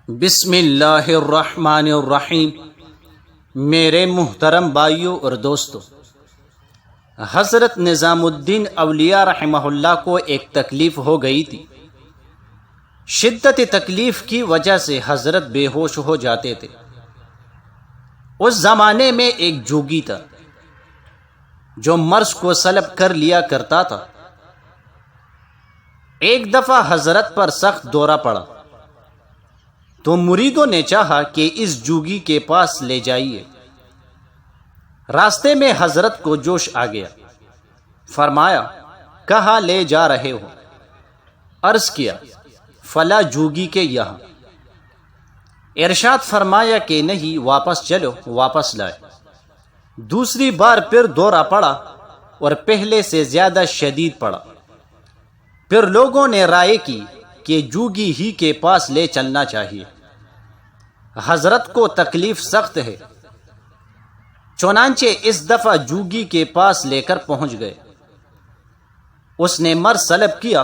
بسم اللہ الرحمن الرحیم۔ میرے محترم بھائیوں اور دوستو، حضرت نظام الدین اولیاء رحمہ اللہ کو ایک تکلیف ہو گئی تھی۔ شدت تکلیف کی وجہ سے حضرت بے ہوش ہو جاتے تھے۔ اس زمانے میں ایک جوگی تھا جو مرض کو سلب کر لیا کرتا تھا۔ ایک دفعہ حضرت پر سخت دورہ پڑا تو مریدوں نے چاہا کہ اس جوگی کے پاس لے جائیے۔ راستے میں حضرت کو جوش آ گیا، فرمایا کہاں لے جا رہے ہو؟ عرض کیا فلاں جوگی کے یہاں۔ ارشاد فرمایا کہ نہیں، واپس چلو، واپس لائے۔ دوسری بار پھر دورہ پڑا اور پہلے سے زیادہ شدید پڑا۔ پھر لوگوں نے رائے کی کہ جوگی ہی کے پاس لے چلنا چاہیے، حضرت کو تکلیف سخت ہے۔ چنانچہ اس دفعہ جوگی کے پاس لے کر پہنچ گئے۔ اس نے مرض سلب کیا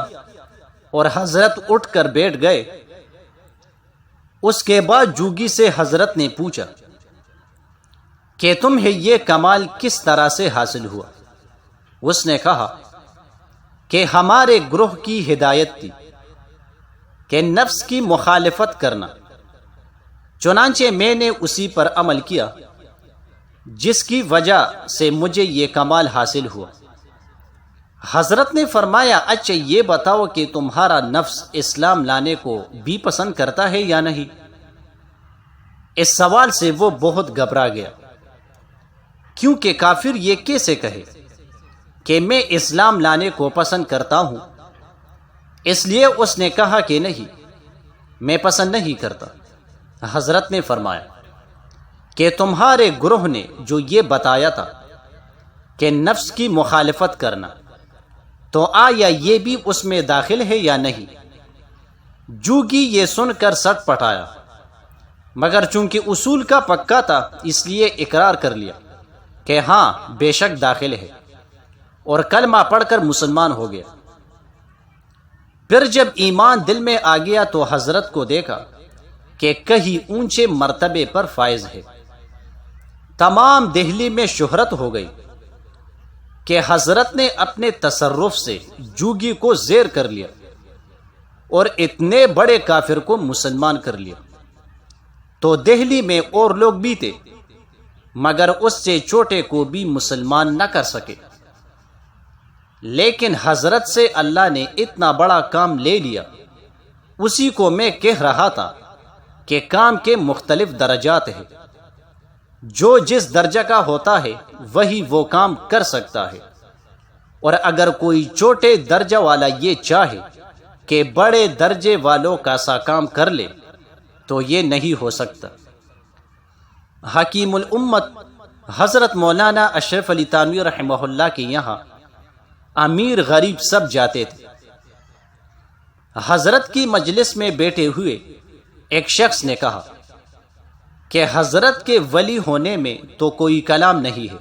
اور حضرت اٹھ کر بیٹھ گئے۔ اس کے بعد جوگی سے حضرت نے پوچھا کہ تمہیں یہ کمال کس طرح سے حاصل ہوا؟ اس نے کہا کہ ہمارے گروہ کی ہدایت تھی کہ نفس کی مخالفت کرنا، چنانچہ میں نے اسی پر عمل کیا جس کی وجہ سے مجھے یہ کمال حاصل ہوا۔ حضرت نے فرمایا اچھا یہ بتاؤ کہ تمہارا نفس اسلام لانے کو بھی پسند کرتا ہے یا نہیں؟ اس سوال سے وہ بہت گھبرا گیا، کیونکہ کافر یہ کیسے کہے کہ میں اسلام لانے کو پسند کرتا ہوں؟ اس لیے اس نے کہا کہ نہیں، میں پسند نہیں کرتا۔ حضرت نے فرمایا کہ تمہارے گروہ نے جو یہ بتایا تھا کہ نفس کی مخالفت کرنا، تو آیا یہ بھی اس میں داخل ہے یا نہیں؟ جوگی یہ سن کر سٹ پٹایا، مگر چونکہ اصول کا پکا تھا اس لیے اقرار کر لیا کہ ہاں بے شک داخل ہے، اور کلمہ پڑھ کر مسلمان ہو گیا۔ پھر جب ایمان دل میں آ گیا تو حضرت کو دیکھا کہ کہیں اونچے مرتبے پر فائز ہے۔ تمام دہلی میں شہرت ہو گئی کہ حضرت نے اپنے تصرف سے جوگی کو زیر کر لیا اور اتنے بڑے کافر کو مسلمان کر لیا۔ تو دہلی میں اور لوگ بھی تھے، مگر اس سے چھوٹے کو بھی مسلمان نہ کر سکے۔ لیکن حضرت سے اللہ نے اتنا بڑا کام لے لیا۔ اسی کو میں کہہ رہا تھا کہ کام کے مختلف درجات ہیں، جو جس درجہ کا ہوتا ہے وہی وہ کام کر سکتا ہے، اور اگر کوئی چھوٹے درجہ والا یہ چاہے کہ بڑے درجے والوں کا سا کام کر لے تو یہ نہیں ہو سکتا۔ حکیم الامت حضرت مولانا اشرف علی تھانوی رحمہ اللہ کے یہاں امیر غریب سب جاتے تھے۔ حضرت کی مجلس میں بیٹھے ہوئے ایک شخص نے کہا کہ حضرت کے ولی ہونے میں تو کوئی کلام نہیں ہے،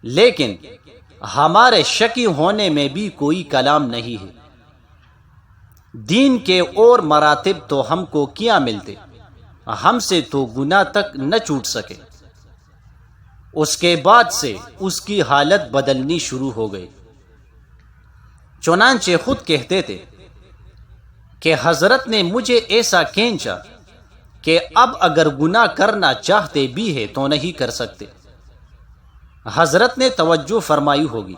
لیکن ہمارے شکی ہونے میں بھی کوئی کلام نہیں ہے۔ دین کے اور مراتب تو ہم کو کیا ملتے، ہم سے تو گناہ تک نہ چھوٹ سکے۔ اس کے بعد سے اس کی حالت بدلنی شروع ہو گئی۔ چنانچہ خود کہتے تھے کہ حضرت نے مجھے ایسا کھینچا کہ اب اگر گناہ کرنا چاہتے بھی ہے تو نہیں کر سکتے۔ حضرت نے توجہ فرمائی ہوگی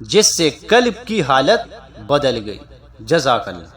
جس سے قلب کی حالت بدل گئی۔ جزاک اللہ۔